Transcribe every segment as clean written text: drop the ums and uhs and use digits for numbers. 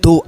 2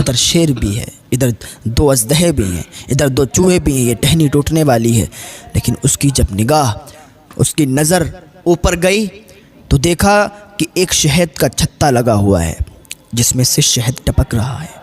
ادھر شیر بھی ہے, ادھر 2 اژدہے بھی ہیں, ادھر 2 چوہے بھی ہیں, یہ ٹہنی ٹوٹنے والی ہے. لیکن اس کی جب نگاہ, اس کی نظر اوپر گئی تو دیکھا کہ ایک شہد کا چھتا لگا ہوا ہے جس میں سے شہد ٹپک رہا ہے.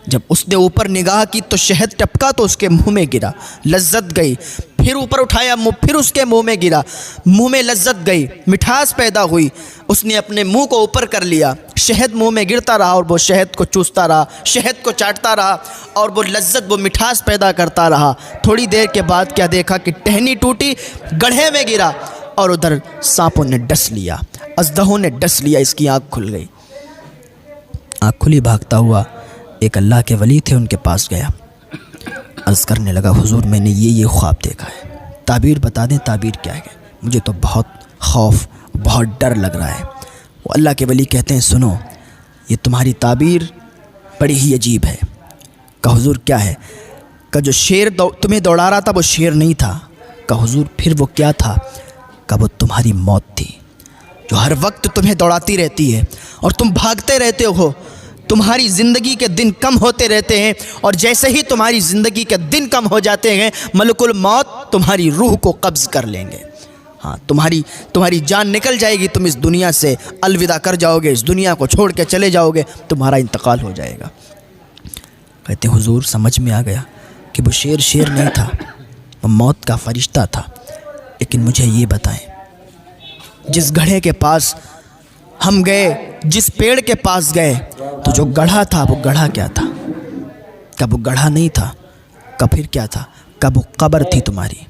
جب اس نے اوپر نگاہ کی تو شہد ٹپکا تو اس کے منہ میں گرا, لذت گئی. پھر اوپر اٹھایا پھر اس کے منہ میں گرا, منہ میں لذت گئی, مٹھاس پیدا ہوئی. اس نے اپنے منہ کو اوپر کر لیا, شہد منہ میں گرتا رہا اور وہ شہد کو چوستا رہا, شہد کو چاٹتا رہا اور وہ لذت, وہ مٹھاس پیدا کرتا رہا. تھوڑی دیر کے بعد کیا دیکھا کہ ٹہنی ٹوٹی, گڑھے میں گرا اور ادھر سانپوں نے ڈس لیا, اژدہوں نے ڈس لیا. اس کی آنکھ کھل گئی. آنکھ کھلی, بھاگتا ہوا ایک اللہ کے ولی تھے, ان کے پاس گیا. عرض کرنے لگا, حضور میں نے یہ خواب دیکھا ہے, تعبیر بتا دیں تعبیر کیا ہے, مجھے تو بہت خوف, بہت ڈر لگ رہا ہے. وہ اللہ کے ولی کہتے ہیں سنو, یہ تمہاری تعبیر بڑی ہی عجیب ہے. کہا حضور کیا ہے؟ کہ جو شیر تمہیں دوڑا رہا تھا وہ شیر نہیں تھا. کہا حضور پھر وہ کیا تھا؟ کہ وہ تمہاری موت تھی, جو ہر وقت تمہیں دوڑاتی رہتی ہے اور تم بھاگتے رہتے ہو. تمہاری زندگی کے دن کم ہوتے رہتے ہیں اور جیسے ہی تمہاری زندگی کے دن کم ہو جاتے ہیں ملک الموت تمہاری روح کو قبض کر لیں گے. ہاں, تمہاری جان نکل جائے گی, تم اس دنیا سے الوداع کر جاؤ گے, اس دنیا کو چھوڑ کے چلے جاؤ گے, تمہارا انتقال ہو جائے گا. کہتے ہیں حضور سمجھ میں آ گیا کہ وہ شیر نہیں تھا, وہ موت کا فرشتہ تھا. لیکن مجھے یہ بتائیں, جس گڑھے کے پاس ہم گئے, جس پیڑ کے پاس گئے, تو جو گڑھا تھا وہ گڑھا کیا تھا؟ کب وہ گڑھا نہیں تھا, کب پھر کیا تھا؟ کب وہ قبر تھی تمہاری.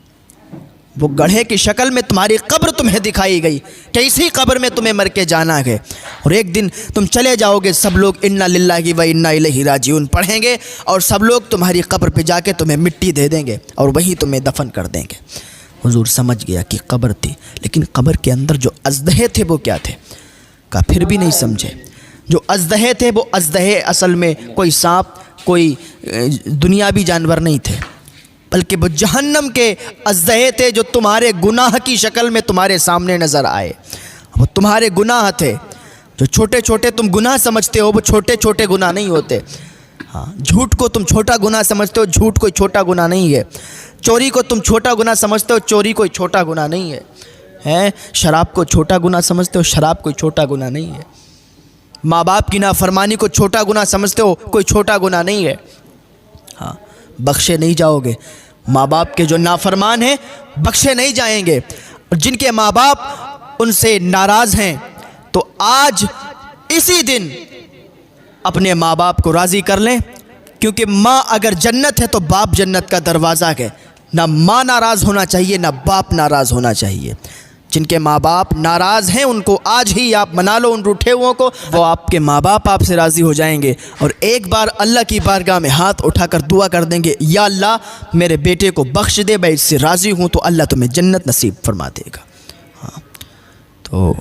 وہ گڑھے کی شکل میں تمہاری قبر تمہیں دکھائی گئی کہ اسی قبر میں تمہیں مر کے جانا ہے اور ایک دن تم چلے جاؤ گے. سب لوگ انا للہ و انا الیہ راجعون پڑھیں گے اور سب لوگ تمہاری قبر پہ جا کے تمہیں مٹی دے دیں گے اور وہیں تمہیں دفن کر دیں گے. حضور سمجھ گیا کہ قبر تھی, لیکن قبر کے اندر جو اژدہے تھے وہ کیا تھے؟ کہا پھر بھی نہیں سمجھے. جو اژدہے تھے وہ اژدہے اصل میں کوئی سانپ, کوئی دنیاوی جانور نہیں تھے, بلکہ وہ جہنم کے اژدہے تھے جو تمہارے گناہ کی شکل میں تمہارے سامنے نظر آئے. وہ تمہارے گناہ تھے, جو چھوٹے چھوٹے تم گناہ سمجھتے ہو وہ چھوٹے چھوٹے گناہ نہیں ہوتے. ہاں, جھوٹ کو تم چھوٹا گناہ سمجھتے ہو, جھوٹ کوئی چھوٹا گناہ نہیں ہے. چوری کو تم چھوٹا گناہ سمجھتے ہو, چوری کوئی چھوٹا گناہ نہیں ہے. شراب کو چھوٹا گناہ سمجھتے ہو, شراب کوئی چھوٹا گناہ نہیں ہے. ماں باپ کی نافرمانی کو چھوٹا گناہ سمجھتے ہو, کوئی چھوٹا گناہ نہیں ہے. ہاں, بخشے نہیں جاؤ گے. ماں باپ کے جو نافرمان ہیں بخشے نہیں جائیں گے, اور جن کے ماں باپ ان سے ناراض ہیں تو آج اسی دن اپنے ماں باپ کو راضی کر لیں, کیونکہ ماں اگر جنت ہے تو باپ جنت کا دروازہ ہے. نہ ماں ناراض ہونا چاہیے, نہ باپ ناراض ہونا چاہیے. جن کے ماں باپ ناراض ہیں ان کو آج ہی آپ منا لو, ان روٹھے ہوئوں کو, وہ آپ کے ماں باپ آپ سے راضی ہو جائیں گے اور ایک بار اللہ کی بارگاہ میں ہاتھ اٹھا کر دعا کر دیں گے, یا اللہ میرے بیٹے کو بخش دے, میں اس سے راضی ہوں, تو اللہ تمہیں جنت نصیب فرما دے گا. ہاں, تو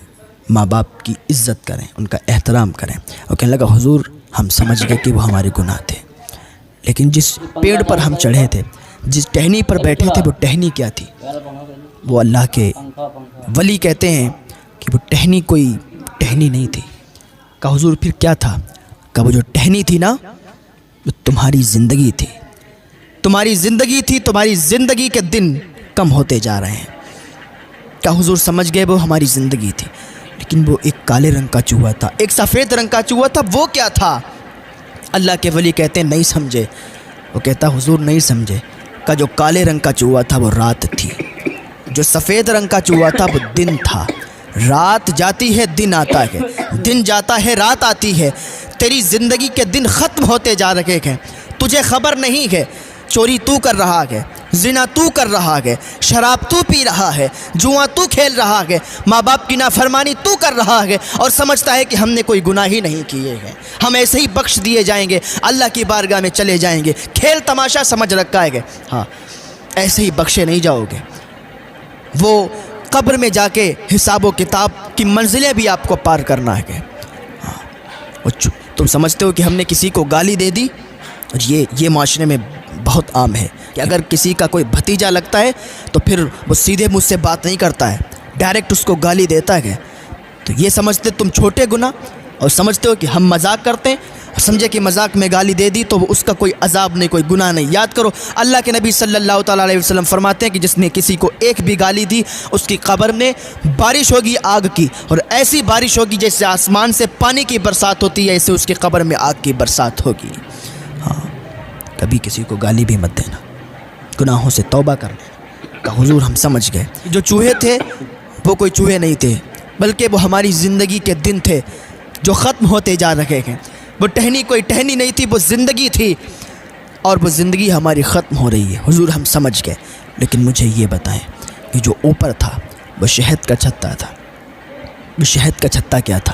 ماں باپ کی عزت کریں, ان کا احترام کریں. اور کہنے لگا حضور ہم سمجھ گئے کہ وہ ہمارے گناہ تھے, لیکن جس پیڑ پر ہم چڑھے تھے, جس ٹہنی پر بیٹھے تھے, وہ ٹہنی کیا تھی؟ وہ اللہ کے ولی کہتے ہیں کہ وہ ٹہنی کوئی ٹہنی نہیں تھی. کہا حضور پھر کیا تھا؟ کہ وہ جو ٹہنی تھی نا وہ تمہاری زندگی تھی, تمہاری زندگی تھی, تمہاری زندگی کے دن کم ہوتے جا رہے ہیں. کہا حضور سمجھ گئے وہ ہماری زندگی تھی, لیکن وہ ایک کالے رنگ کا چوہا تھا, ایک سفید رنگ کا چوہا تھا, وہ کیا تھا؟ اللہ کے ولی کہتے ہیں نہیں سمجھے. وہ کہتا حضور نہیں سمجھے. کہ جو کالے رنگ کا چوہا تھا وہ رات تھی, جو سفید رنگ کا چوہا تھا وہ دن تھا. رات جاتی ہے دن آتا ہے, دن جاتا ہے رات آتی ہے. تیری زندگی کے دن ختم ہوتے جا رہے ہیں, تجھے خبر نہیں ہے. چوری تو کر رہا ہے, زنا تو کر رہا ہے, شراب تو پی رہا ہے, جوا تو کھیل رہا ہے, ماں باپ کی نافرمانی تو کر رہا ہے اور سمجھتا ہے کہ ہم نے کوئی گناہ ہی نہیں کیے ہیں, ہم ایسے ہی بخش دیے جائیں گے, اللہ کی بارگاہ میں چلے جائیں گے. کھیل تماشا سمجھ رکھا ہے. ہاں, ایسے ہی بخشے نہیں جاؤ گے. وہ قبر میں جا کے حساب و کتاب کی منزلیں بھی آپ کو پار کرنا ہے. ہاں, تم سمجھتے ہو کہ ہم نے کسی کو گالی دے دی, اور یہ معاشرے میں بہت عام ہے کہ اگر کسی کا کوئی بھتیجا لگتا ہے تو پھر وہ سیدھے مجھ سے بات نہیں کرتا ہے, ڈائریکٹ اس کو گالی دیتا ہے. تو یہ سمجھتے تم چھوٹے گناہ اور سمجھتے ہو کہ ہم مذاق کرتے ہیں. سمجھے کہ مذاق میں گالی دے دی تو اس کا کوئی عذاب نہیں، کوئی گناہ نہیں۔ یاد کرو اللہ کے نبی صلی اللہ تعالیٰ علیہ وسلم فرماتے ہیں کہ جس نے کسی کو ایک بھی گالی دی اس کی قبر میں بارش ہوگی آگ کی، اور ایسی بارش ہوگی جیسے آسمان سے پانی کی برسات ہوتی ہے، ایسے اس کی قبر میں آگ کی برسات ہوگی۔ ہاں، کبھی کسی کو گالی بھی مت دینا، گناہوں سے توبہ کر لینا۔ کہ حضور ہم سمجھ گئے جو چوہے تھے وہ کوئی چوہے نہیں تھے، بلکہ وہ ہماری زندگی کے دن تھے جو ختم ہوتے جا رہے ہیں۔ وہ ٹہنی کوئی ٹہنی نہیں تھی، وہ زندگی تھی، اور وہ زندگی ہماری ختم ہو رہی ہے۔ حضور ہم سمجھ گئے، لیکن مجھے یہ بتائیں کہ جو اوپر تھا وہ شہد کا چھتا تھا۔ وہ شہد کا چھتا کیا تھا؟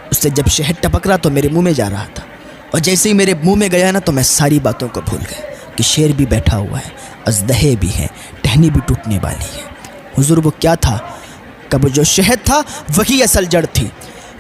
اس سے جب شہد ٹپک رہا تو میرے منہ میں جا رہا تھا، اور جیسے ہی میرے منہ میں گیا نا تو میں ساری باتوں کو بھول گیا کہ شیر بھی بیٹھا ہوا ہے، اژدہے بھی ہیں، ٹہنی بھی ٹوٹنے والی ہے۔ حضور وہ کیا تھا؟ کہ وہ جو شہد تھا وہی اصل جڑ تھی۔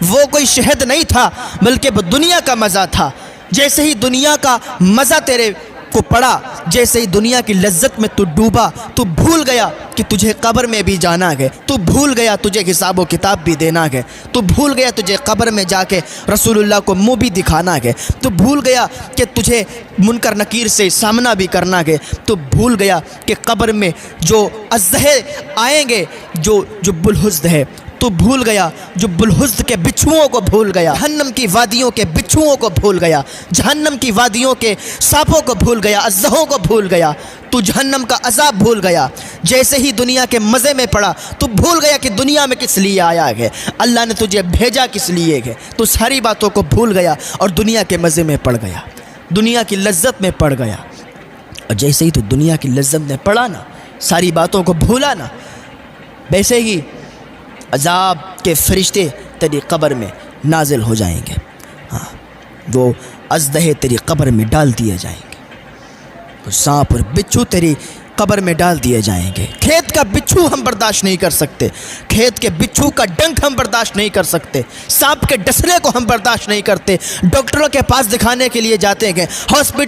وہ کوئی شہد نہیں تھا بلکہ وہ دنیا کا مزہ تھا۔ جیسے ہی دنیا کا مزہ تیرے کو پڑا، جیسے ہی دنیا کی لذت میں تو ڈوبا، تو بھول گیا کہ تجھے قبر میں بھی جانا ہے، تو بھول گیا تجھے حساب و کتاب بھی دینا ہے، تو بھول گیا تجھے قبر میں جا کے رسول اللہ کو منہ بھی دکھانا ہے، تو بھول گیا کہ تجھے منکر نکیر سے سامنا بھی کرنا ہے، تو بھول گیا کہ قبر میں جو اژدہے آئیں گے، جو بلحزد ہے، تو بھول گیا جو بلحزد کے بچھوؤں کو بھول گیا، جہنم کی وادیوں کے بچھوؤں کو بھول گیا، جہنم کی وادیوں کے سانپوں کو بھول گیا، اژدہوں کو بھول گیا، تو جہنم کا عذاب بھول گیا۔ جیسے ہی دنیا کے مزے میں پڑا تو بھول گیا کہ دنیا میں کس لیے آیا ہے، اللہ نے تجھے بھیجا کس لیے ہے، تو ساری باتوں کو بھول گیا اور دنیا کے مزے میں پڑ گیا، دنیا کی لذت میں پڑ گیا۔ اور جیسے ہی تو دنیا کی لذت میں پڑا نا، ساری باتوں کو بھولا نا، ویسے ہی عذاب کے فرشتے تیری قبر میں نازل ہو جائیں گے۔ ہاں، وہ اژدہے تیری قبر میں ڈال دیے جائیں گے، وہ سانپ اور بچھو تیری قبر میں ڈال دیے جائیں گے۔ کھیت کا بچھو ہم برداشت نہیں کر سکتے، کھیت کے بچھو کا ڈنک ہم برداشت نہیں کر سکتے، سانپ کے ڈسنے کو ہم برداشت نہیں کرتے، ڈاکٹروں کے پاس دکھانے کے لیے جاتے ہیں، ہاسپٹل